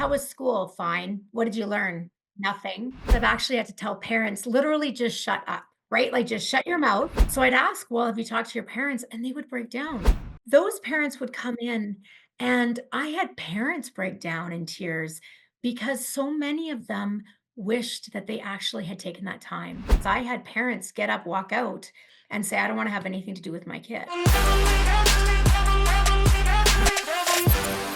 how was school? Fine. What did you learn? Nothing. I've actually had to tell parents literally just shut up, right? Like just shut your mouth. So I'd ask, well, have you talked to your parents? And they would break down. Those parents would come in, and I had parents break down in tears because so many of them wished that they actually had taken that time. So I had parents get up, walk out, and say, I don't want to have anything to do with my kid.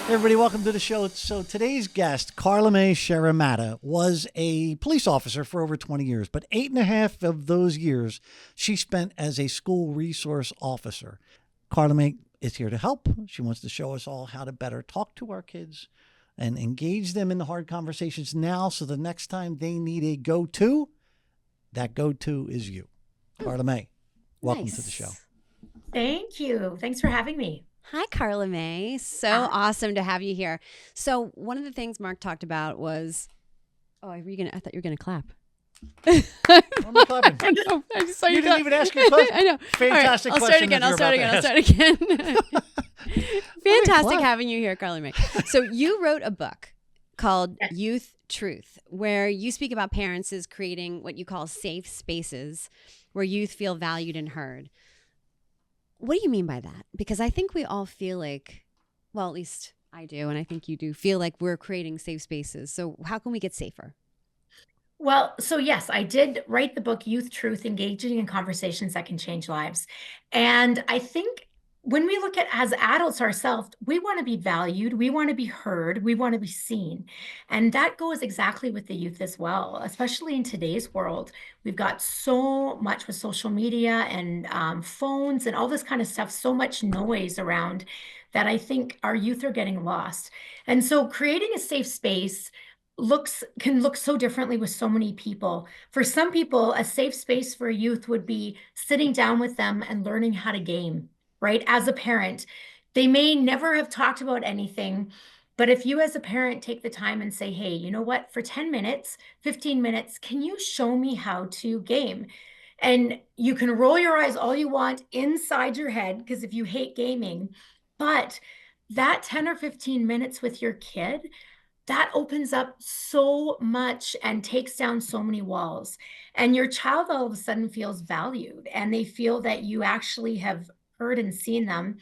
Hey everybody, welcome to the show. So today's guest, Carlamay Sheramata, was a police officer for over 20 years, but 8.5 of those years she spent as a school resource officer. Carlamay is here to help. She wants to show us all how to better talk to our kids and engage them in the hard conversations now, so the next time they need a go-to, that go-to is you. Carlamay, welcome to the show. Thank you. Thanks for having me. Hi, Carlamay. So awesome to have you here. So one of the things Mark talked about was, I thought you were gonna clap. I'm not clapping. I just saw You didn't even ask your question. I know. Fantastic All right, question. I'll start again. Fantastic having you here, Carlamay. So you wrote a book called Youth Truth, where you speak about parents as creating what you call safe spaces where youth feel valued and heard. What do you mean by that? Because I think we all feel like, well, at least I do, and I think you do, feel like we're creating safe spaces. So how can we get safer? Well, so yes, I did write the book Youth Truth, Engaging in Conversations That Can Change Lives. And I think when we look at as adults ourselves, we want to be valued, we want to be heard, we want to be seen. And that goes exactly with the youth as well, especially in today's world. We've got so much with social media and phones and all this kind of stuff, so much noise around that I think our youth are getting lost. And so creating a safe space can look so differently with so many people. For some people, a safe space for a youth would be sitting down with them and learning how to game, right? As a parent, they may never have talked about anything, but if you as a parent take the time and say, hey, you know what, for 10 minutes, 15 minutes, can you show me how to game? And you can roll your eyes all you want inside your head, because if you hate gaming, but that 10 or 15 minutes with your kid, that opens up so much and takes down so many walls. And your child all of a sudden feels valued, and they feel that you actually have heard and seen them.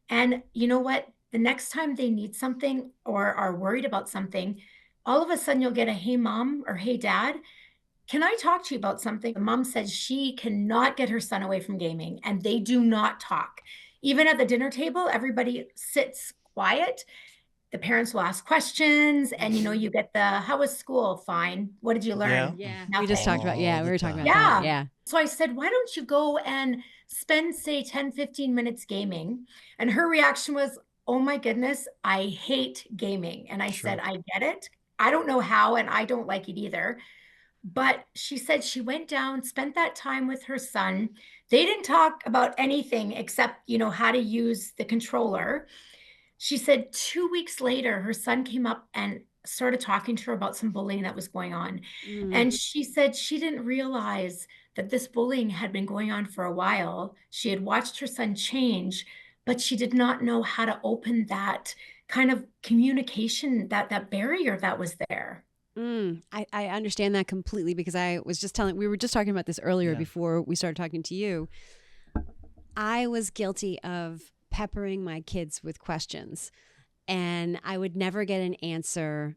And you know what? The next time they need something or are worried about something, all of a sudden you'll get a, hey, mom, or hey, dad, can I talk to you about something? Mom says she cannot get her son away from gaming, and they do not talk. Even at the dinner table, everybody sits quiet. The parents will ask questions, and you get the, how was school? Fine. What did you learn? Yeah. Nothing. We just talked about, we were talking about Yeah. that. Yeah. So I said, why don't you go and spend, say, 10, 15 minutes gaming? And her reaction was, oh my goodness, I hate gaming. And I said, I get it. I don't know how, and I don't like it either. But she said she went down, spent that time with her son. They didn't talk about anything except, how to use the controller. She said 2 weeks later, her son came up and started talking to her about some bullying that was going on. And she said she didn't realize that this bullying had been going on for a while. She had watched her son change, but she did not know how to open that kind of communication, that barrier that was there. I understand that completely, because we were just talking about this earlier before we started talking to you. I was guilty of peppering my kids with questions, and I would never get an answer.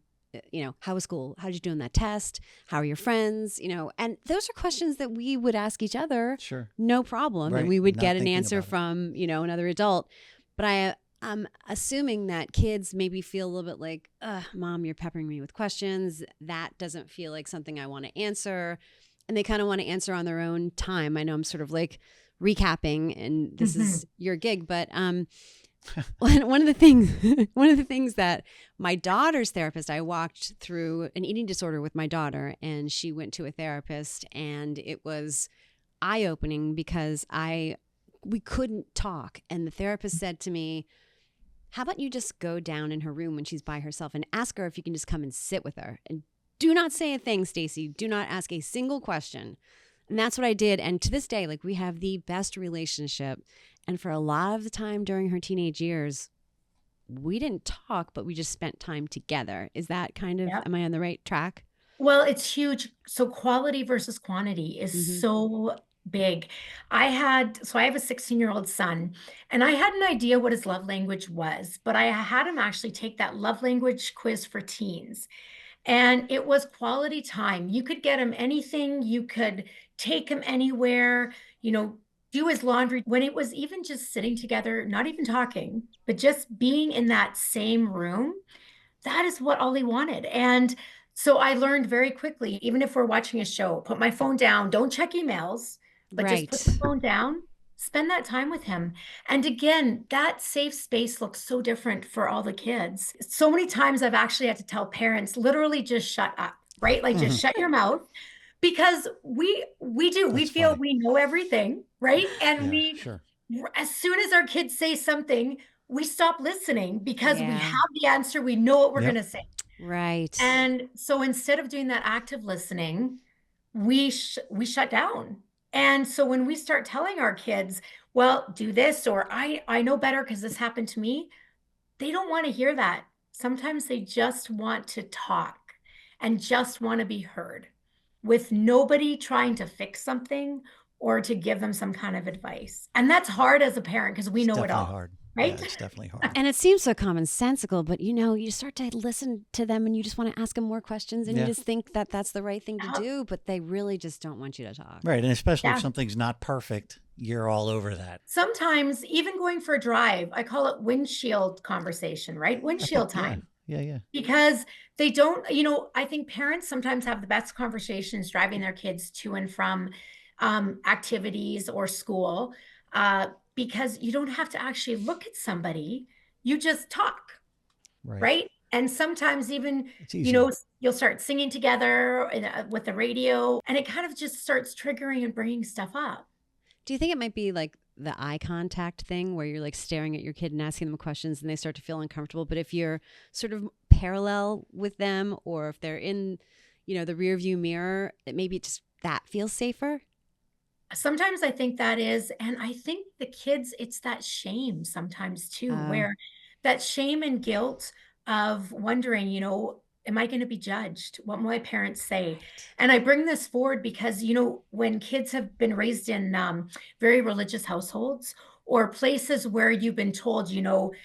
How was school? How did you do on that test? How are your friends? And those are questions that we would ask each other. Sure. No problem. Right. And we would Not get an thinking answer about it. from, another adult. But I'm assuming that kids maybe feel a little bit like, Mom, you're peppering me with questions. That doesn't feel like something I want to answer. And they kind of want to answer on their own time. I know I'm sort of like recapping, and this is your gig, but one of the things that my daughter's therapist, I walked through an eating disorder with my daughter, and she went to a therapist, and it was eye-opening because we couldn't talk. And the therapist said to me, how about you just go down in her room when she's by herself and ask her if you can just come and sit with her, and do not say a thing, Stacey. Do not ask a single question. And that's what I did. And to this day, we have the best relationship. And for a lot of the time during her teenage years, we didn't talk, but we just spent time together. Is that kind of, Yeah. am I on the right track? Well, it's huge. So quality versus quantity is Mm-hmm. so big. I have a 16-year-old son, and I had an idea what his love language was, but I had him actually take that love language quiz for teens. And it was quality time. You could get him anything, you could take him anywhere, you know, do his laundry. When it was even just sitting together, not even talking, but just being in that same room, that is what Ollie wanted. And so I learned very quickly, even if we're watching a show, put my phone down, don't check emails, but just put the Right. phone down, spend that time with him. And again, that safe space looks so different for all the kids. So many times I've actually had to tell parents, literally just shut up, right? Like just shut your mouth because we That's feel funny. we know everything, right? And Yeah, we sure. as soon as our kids say something, we stop listening because we Yeah. have the answer. We know what we're going Yep. to say. Right. And so instead of doing that active listening, we shut down. And so when we start telling our kids, well, do this, or I know better because this happened to me, they don't want to hear that. Sometimes they just want to talk and just want to be heard with nobody trying to fix something or to give them some kind of advice. And that's hard as a parent because we It's know it definitely all, hard. Yeah, right? it's definitely hard. And it seems so commonsensical, but you start to listen to them and you just want to ask them more questions and you Yeah. just think that that's the right thing to Yeah. do, but they really just don't want you to talk. Right. And especially if Yeah. something's not perfect, you're all over that. Sometimes even going for a drive, I call it windshield conversation, right? I think, Windshield yeah. time. Yeah. Yeah. Because they don't, I think parents sometimes have the best conversations driving their kids to and from activities or school because you don't have to actually look at somebody. You just talk, Right. right? And sometimes even, It's easier. you'll start singing together with the radio, and it kind of just starts triggering and bringing stuff up. Do you think it might be like the eye contact thing where you're like staring at your kid and asking them questions and they start to feel uncomfortable? But if you're sort of parallel with them or if they're in, the rear view mirror, it maybe just that feels safer. Sometimes I think that is, and I think the kids, it's that shame sometimes too, Uh, where that shame and guilt of wondering, am I going to be judged? What will my parents say? right. And I bring this forward because, when kids have been raised in very religious households or places where you've been told,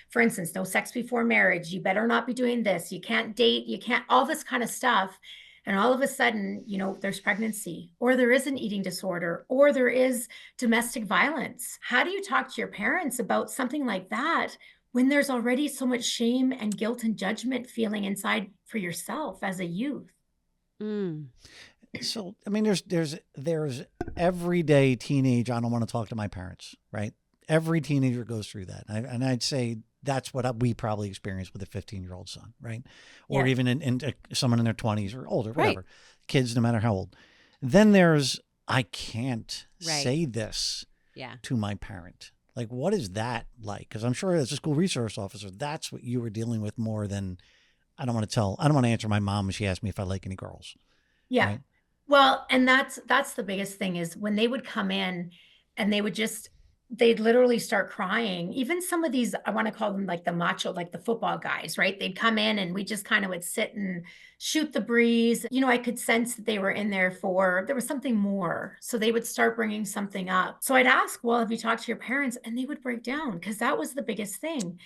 for instance, no sex before marriage, you better not be doing this, you can't date, you can't, all this kind of stuff. And all of a sudden, there's pregnancy, or there is an eating disorder, or there is domestic violence. How do you talk to your parents about something like that when there's already so much shame and guilt and judgment feeling inside for yourself as a youth? Mm. So, I mean, there's everyday teenage, I don't want to talk to my parents, right? Every teenager goes through that. And I'd say that's what we probably experienced with a 15-year-old son, right? Or Yeah. even in someone in their 20s or older, Right. whatever. Kids, no matter how old. Then there's, I can't Right. say this Yeah. to my parent. Like, what is that like? Because I'm sure as a school resource officer, that's what you were dealing with more than I don't want to answer my mom when she asked me if I like any girls, Yeah. right? Well, and that's the biggest thing is when they would come in and they'd literally start crying. Even some of these, I want to call them like the macho, like the football guys, right? They'd come in and we just kind of would sit and shoot the breeze. I could sense that they were in there was something more. So they would start bringing something up. So I'd ask, well, have you talked to your parents? And they would break down because that was the biggest thing.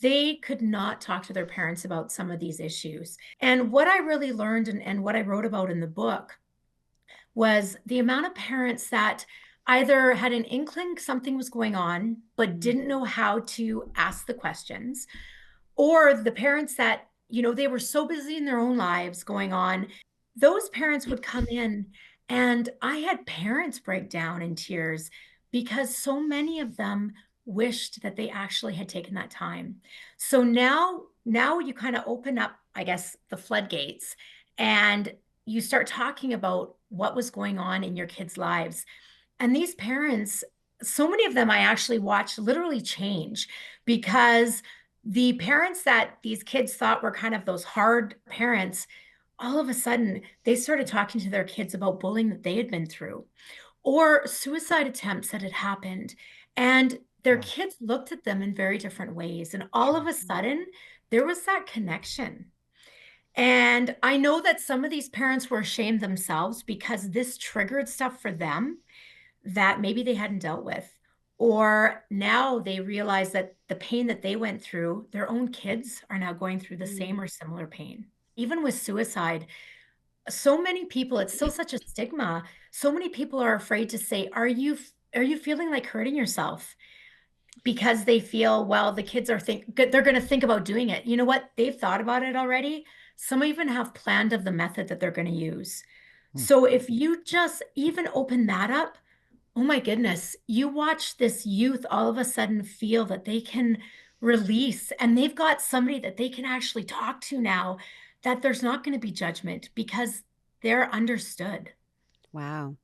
They could not talk to their parents about some of these issues. And what I really learned and what I wrote about in the book was the amount of parents that either had an inkling something was going on, but Mm. didn't know how to ask the questions, or the parents that, they were so busy in their own lives going on. Those parents would come in, and I had parents break down in tears because so many of them wished that they actually had taken that time. So now you kind of open up, I guess, the floodgates and you start talking about what was going on in your kids' lives. And these parents, so many of them I actually watched literally change because the parents that these kids thought were kind of those hard parents, all of a sudden they started talking to their kids about bullying that they had been through or suicide attempts that had happened. And their Wow. kids looked at them in very different ways. And all of Sure. a sudden, there was that connection. And I know that some of these parents were ashamed themselves because this triggered stuff for them that maybe they hadn't dealt with. Or now they realize that the pain that they went through, their own kids are now going through the Mm. same or similar pain. Even with suicide, so many people, it's still such a stigma. So many people are afraid to say, are you feeling like hurting yourself? Because they feel, well, the kids are they're going to think about doing it. You know what? They've thought about it already. Some even have planned of the method that they're going to use. Hmm. So if you just even open that up, oh my goodness, you watch this youth all of a sudden feel that they can release and they've got somebody that they can actually talk to now, that there's not going to be judgment because they're understood. Wow.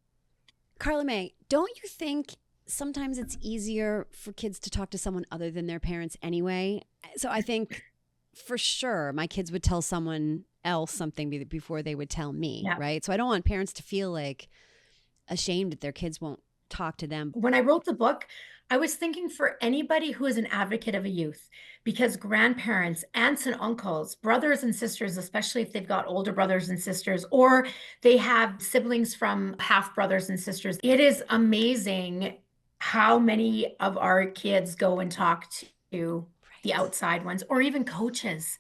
Carla May, don't you think sometimes it's easier for kids to talk to someone other than their parents anyway? So I think for sure my kids would tell someone else something before they would tell me, Yeah. right? So I don't want parents to feel like ashamed that their kids won't talk to them. When I wrote the book, I was thinking for anybody who is an advocate of a youth, because grandparents, aunts and uncles, brothers and sisters, especially if they've got older brothers and sisters, or they have siblings from half brothers and sisters, it is amazing how many of our kids go and talk to the Right. outside ones, or even coaches.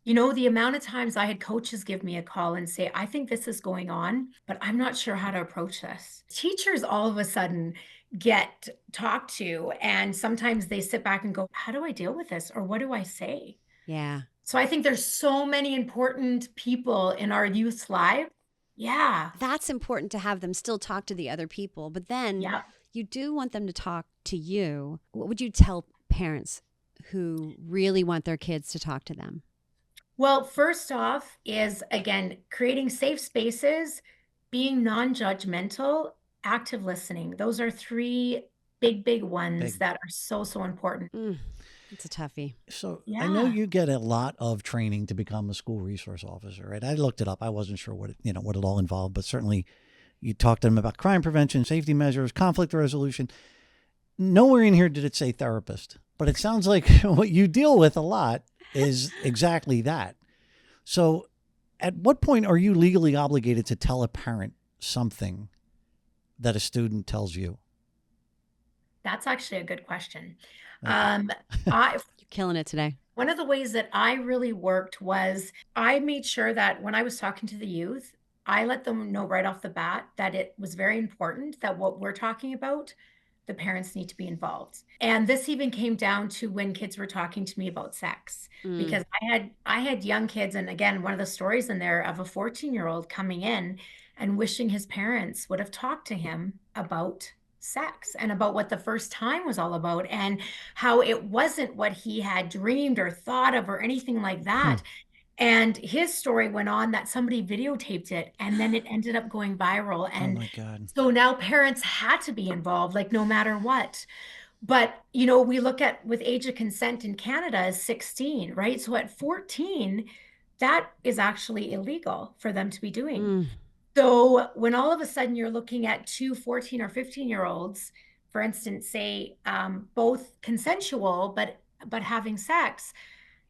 You know, the amount of times I had coaches give me a call and say, I think this is going on, but I'm not sure how to approach this. Teachers all of a sudden get talked to, and sometimes they sit back and go, how do I deal with this? Or what do I say? Yeah. So I think there's so many important people in our youth's life. Yeah. That's important to have them still talk to the other people, but then Yeah. you do want them to talk to you. What would you tell parents who really want their kids to talk to them? Well, first off, is again, creating safe spaces, being non judgmental, active listening. Those are three big, big ones Big. that are so, so important. Mm, it's a toughie. So I know Yeah. you get a lot of training to become a school resource officer, right? I looked it up. I wasn't sure what it all involved, but certainly you talked to them about crime prevention, safety measures, conflict resolution. Nowhere in here did it say therapist, but it sounds like what you deal with a lot is exactly that. So at what point are you legally obligated to tell a parent something that a student tells you? That's actually a good question. Okay. Um, I You're killing it today. One of the ways that I really worked was I made sure that when I was talking to the youth, I let them know right off the bat that it was very important that what we're talking about, the parents need to be involved. And this even came down to when kids were talking to me about sex, Mm, because I had young kids, and again, one of the stories in there of a 14-year-old coming in and wishing his parents would have talked to him about sex and about what the first time was all about, and how it wasn't what he had dreamed or thought of or anything like Hmm. that. And his story went on that somebody videotaped it and then it ended up going viral. Oh And my God. so now parents had to be involved, like no matter what. But, we look at with age of consent in Canada is 16, right? So at 14, that is actually illegal for them to be doing. mm, So when all of a sudden you're looking at two 14 or 15-year-olds, for instance, say both consensual but having sex,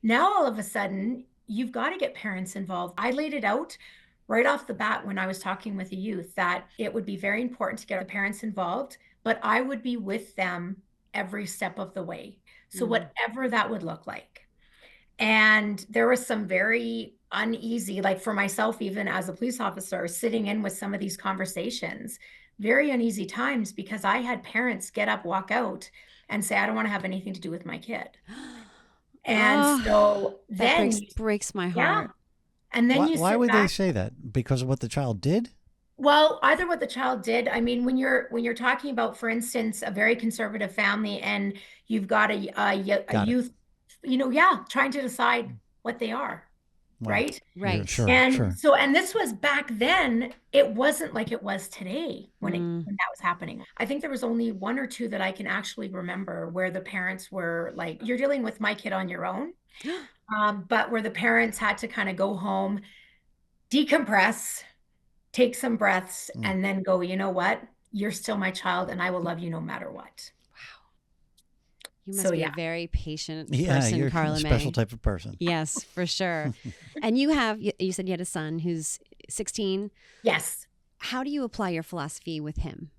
now all of a sudden you've got to get parents involved. I laid it out right off the bat when I was talking with the youth that it would be very important to get the parents involved, but I would be with them every step of the way. So mm. whatever that would look like. And there was some very uneasy, like for myself, even as a police officer, sitting in with some of these conversations, very uneasy times because I had parents get up, walk out, and say, I don't want to have anything to do with my kid. And Oh, so that then, breaks my yeah. heart. And then you Why sit would they back. say that? Because of what the child did? Well, either what the child did. I mean, when you're talking about, for instance, a very conservative family, and you've got a Got it. youth, yeah, trying to decide what they are, Wow. right? Yeah, Right. sure, And sure. so, and this was back then, it wasn't like it was today Mm, when that was happening. I think there was only one or two that I can actually remember where the parents were like, you're dealing with my kid on your own. But where the parents had to kind of go home, decompress, take some breaths, Mm. and then go, you know what? You're still my child and I will love you no matter what. You So must be a yeah. very patient Yeah, person, you're Carla a May. special type of person. Yes, for sure. And you said you had a son who's 16. Yes. How do you apply your philosophy with him?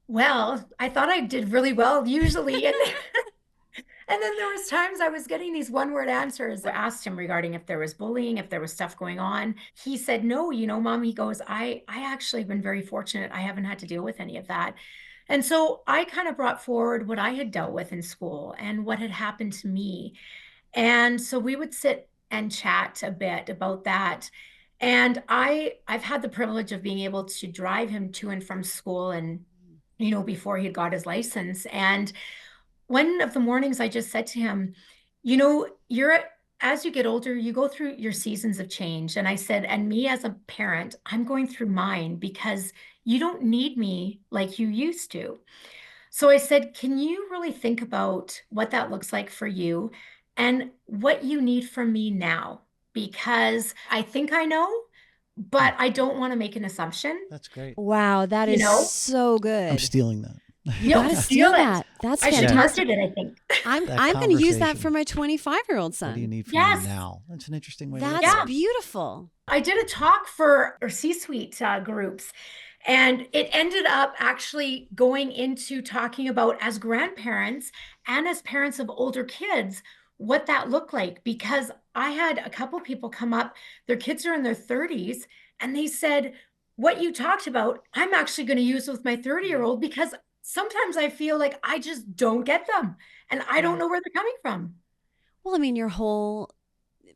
Well, I thought I did really well usually. And then there was times I was getting these one-word answers. I asked him regarding if there was bullying, if there was stuff going on. He said, "No, Mom," he goes, I actually have been very fortunate. I haven't had to deal with any of that." And so I kind of brought forward what I had dealt with in school and what had happened to me. And so we would sit and chat a bit about that. And I've had the privilege of being able to drive him to and from school and before he had got his license. And one of the mornings I just said to him, as you get older, you go through your seasons of change. And I said, and me as a parent, I'm going through mine because you don't need me like you used to. So I said, can you really think about what that looks like for you and what you need from me now? Because I think I know, but I don't want to make an assumption, That's great. Wow, that you is know? so I'm good. stealing that. You got to Steal steal it. that. That's I should fantastic. market it, I think. That I'm going to use that conversation. for my 25-year-old What do you son. need from me Yes. now? That's an interesting way to look That's at Yeah. it. beautiful. I did a talk for C-suite groups, and it ended up actually going into talking about as grandparents and as parents of older kids, what that looked like. Because I had a couple people come up, their kids are in their 30s, and they said, what you talked about, I'm actually going to use with my 30-year-old because sometimes I feel like I just don't get them and I don't know where they're coming from. Well, I mean, your whole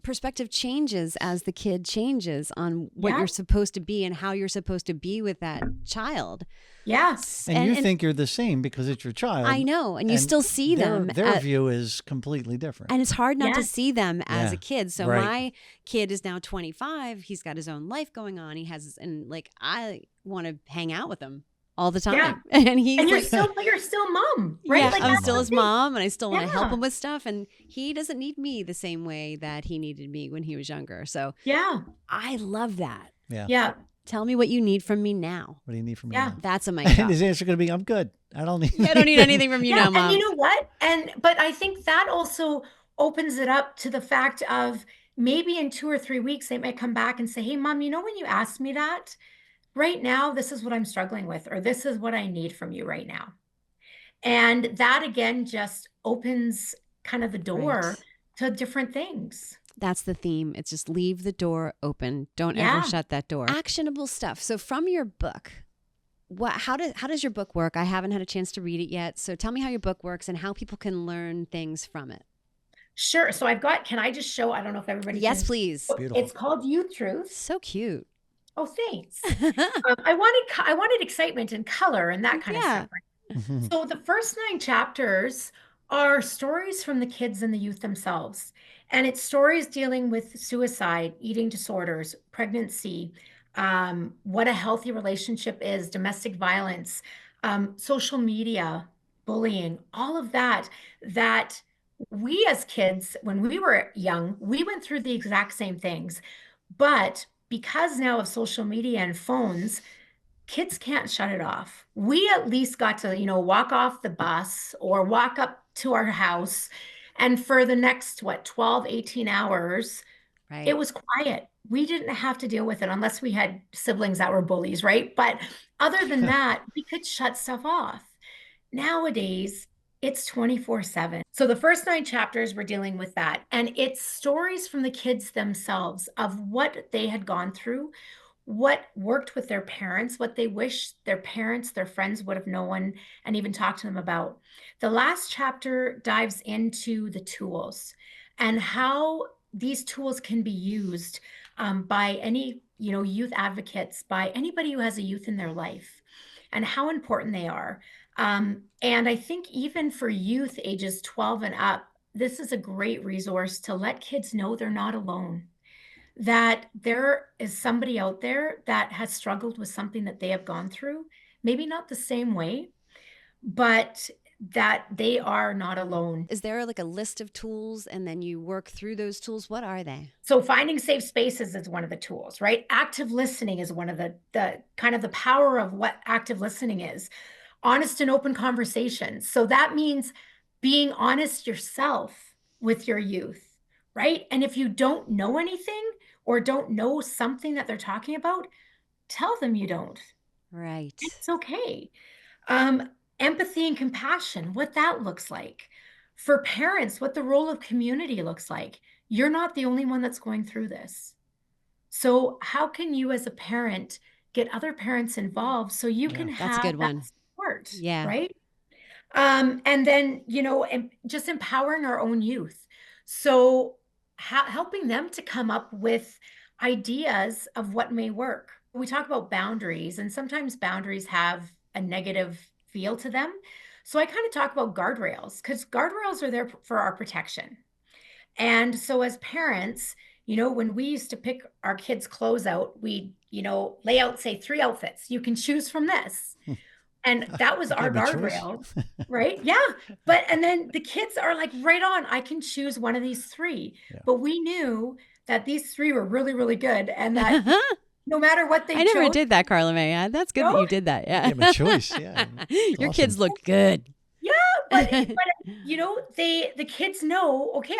perspective changes as the kid changes on what Yeah. you're supposed to be and how you're supposed to be with that child. Yeah. And you think you're the same because it's your child. I know, and you still see them. Their view is completely different. And it's hard not to Yes. see them as Yeah, a kid. So right. my kid is now 25. He's got his own life going on. And like I want to hang out with him all the time. Yeah. And he's And like, you're still mom, right? yeah, Like I'm that's still the his thing. mom, and I still want to help Yeah. him with stuff. And he doesn't need me the same way that he needed me when he was younger. So Yeah. I love that. Yeah. Yeah. Tell me what you need from me now. What do you need from me Yeah. now? That's a mic And drop. his answer going to be, I'm good. I don't need I don't need anything from you now, And Mom. you know what? But I think that also opens it up to the fact of maybe in 2 or 3 weeks, they might come back and say, hey, Mom, when you asked me that, right now, this is what I'm struggling with, or this is what I need from you right now. And that again just opens kind of the door Right. to different things. That's the theme. It's just leave the door open. Don't Yeah. ever shut that door. Actionable stuff. So from your book, how does your book work? I haven't had a chance to read it yet. So tell me how your book works and how people can learn things from it. Sure. So can I just show, I don't know if everybody Yes, can. please. Beautiful. It's called Youth Truth. So cute. Oh, thanks. I wanted excitement and color and that kind Yeah. of stuff. So the first 9 chapters are stories from the kids and the youth themselves. And it's stories dealing with suicide, eating disorders, pregnancy, what a healthy relationship is, domestic violence, social media, bullying, all of that we as kids, when we were young, we went through the exact same things. But because now of social media and phones, kids can't shut it off. We at least got to, walk off the bus or walk up to our house. And for the next, 12, 18 hours, Right. it was quiet. We didn't have to deal with it unless we had siblings that were bullies, right? But other than that, we could shut stuff off. Nowadays, it's 24/7. So the first 9 chapters were dealing with that. And it's stories from the kids themselves of what they had gone through, what worked with their parents, what they wish their parents, their friends would have known and even talked to them about. The last chapter dives into the tools and how these tools can be used by any, youth advocates, by anybody who has a youth in their life, and how important they are. And I think even for youth ages 12 and up, this is a great resource to let kids know they're not alone, that there is somebody out there that has struggled with something that they have gone through, maybe not the same way, but that they are not alone. Is there like a list of tools and then you work through those tools? What are they? So finding safe spaces is one of the tools, right? Active listening is one of the kind of the power of what active listening is. Honest and open conversations. So that means being honest yourself with your youth, right? And if you don't know anything or don't know something that they're talking about, tell them you don't. Right. It's okay. Um, Empathy and compassion, what that looks like. For parents, what the role of community looks like. You're not the only one that's going through this. So how can you as a parent get other parents involved so you Yeah. can That's a have good that one. support, Yeah. right? And then, just empowering our own youth. So helping them to come up with ideas of what may work. We talk about boundaries, and sometimes boundaries have a negative feel to them. So I kind of talk about guardrails because guardrails are there for our protection. And so as parents, when we used to pick our kids' clothes out, we, lay out, say, 3 outfits. You can choose from this. And that was You our gave 'em a choice. guardrail, right? Yeah. And then the kids are like, right on, I can choose one of these 3. Yeah. But we knew that these 3 were really, really good. And that no matter what they I never chose, did that, Carlamay. That's good that you did that. Yeah. Give 'em a choice. Yeah. It's Your awesome. kids look good. yeah, but the kids know, okay,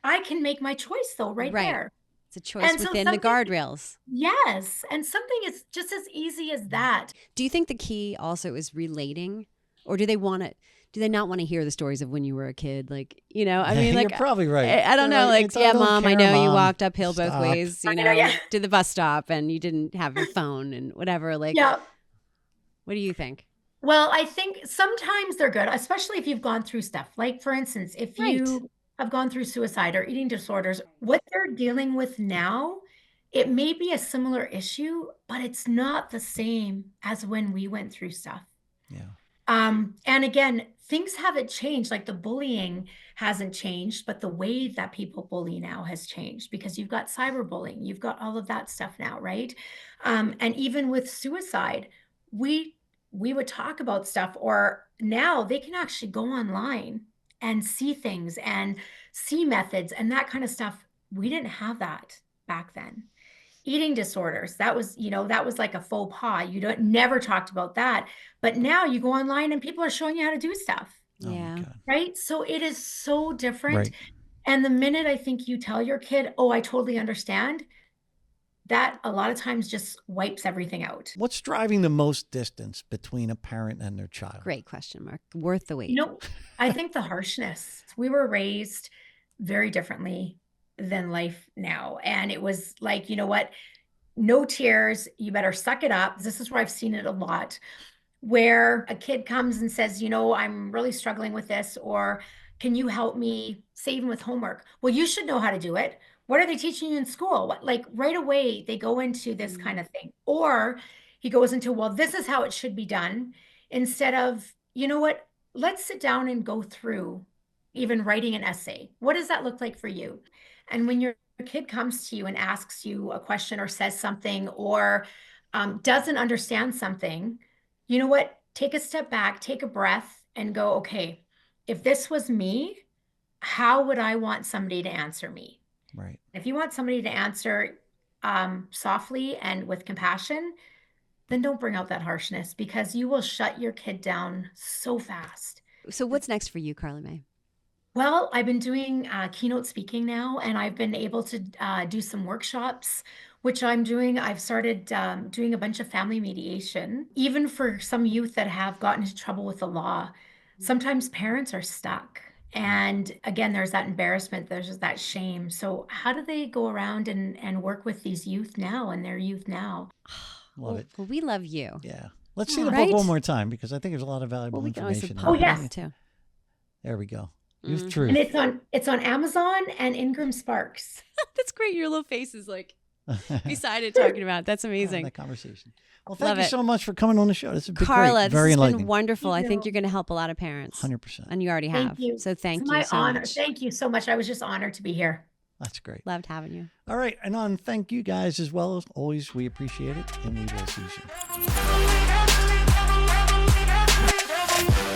I can make my choice though, right there. It's a choice And so within the something, guardrails. yes, and something is just as easy as that. Do you think the key also is relating, or do they not want to hear the stories of when you were a kid? Like, I mean, like, You're probably right. I don't They're know. Like, "It's- yeah, don't Mom, I care, know you Mom. walked uphill both Stop." ways, Yeah. to the bus stop and you didn't have your phone and whatever. Like, Yeah. what do you think? Well, I think sometimes they're good, especially if you've gone through stuff. Like, for instance, if Right. you have gone through suicide or eating disorders, what they're dealing with now, it may be a similar issue, but it's not the same as when we went through stuff. Yeah. And again, things haven't changed. Like the bullying hasn't changed, but the way that people bully now has changed because you've got cyberbullying, you've got all of that stuff now, right? And even with suicide, we would talk about stuff, or now they can actually go online and see things and see methods and that kind of stuff. We didn't have that back then. Eating disorders, that was like a faux pas. Never talked about that. But now you go online and people are showing you how to do stuff, Oh my Yeah. God. right? So it is so different. Right. And the minute I think you tell your kid, oh, I totally understand, that a lot of times just wipes everything out. What's driving the most distance between a parent and their child? Great question, Mark. Worth the wait. I think the harshness. We were raised very differently than life now. And it was like, you know what? No tears. You better suck it up. This is where I've seen it a lot, where a kid comes and says, I'm really struggling with this, or can you help me, say even with homework? Well, you should know how to do it. What are they teaching you in school? Like right away, they go into this kind of thing. Or he goes into, well, this is how it should be done, instead of, you know what, let's sit down and go through even writing an essay. What does that look like for you? And when your kid comes to you and asks you a question or says something or doesn't understand something, you know what? Take a step back, take a breath and go, okay, if this was me, how would I want somebody to answer me? Right. If you want somebody to answer softly and with compassion, then don't bring out that harshness because you will shut your kid down so fast. So what's next for you, Carlamay? Well, I've been doing keynote speaking now, and I've been able to do some workshops, which I'm doing. I've started doing a bunch of family mediation, even for some youth that have gotten into trouble with the law. Sometimes parents are stuck. And again, there's that embarrassment, there's that shame. So how do they go around and work with these youth now and their youth now? Love it. Well, we love you. Yeah. Let's see the Right? book one more time because I think there's a lot of valuable Well, we can always information. pop Oh, yes. it too. There we go. Youth And Truth. it's on Amazon and Ingram Sparks. That's great. Your little face is like beside it talking about it. That's amazing. That conversation. Well, thank Love you it. so much for coming on the show. This has been Carla, great. Very this has enlightening. been wonderful. I Thank think you. you're going to help a lot of parents. 100%. And you already have. Thank you. So thank It's you my so honor. much. Thank you so much. I was just honored to be here. That's great. Loved having you. All right. And thank you guys as well. As always, we appreciate it. And we will see you soon.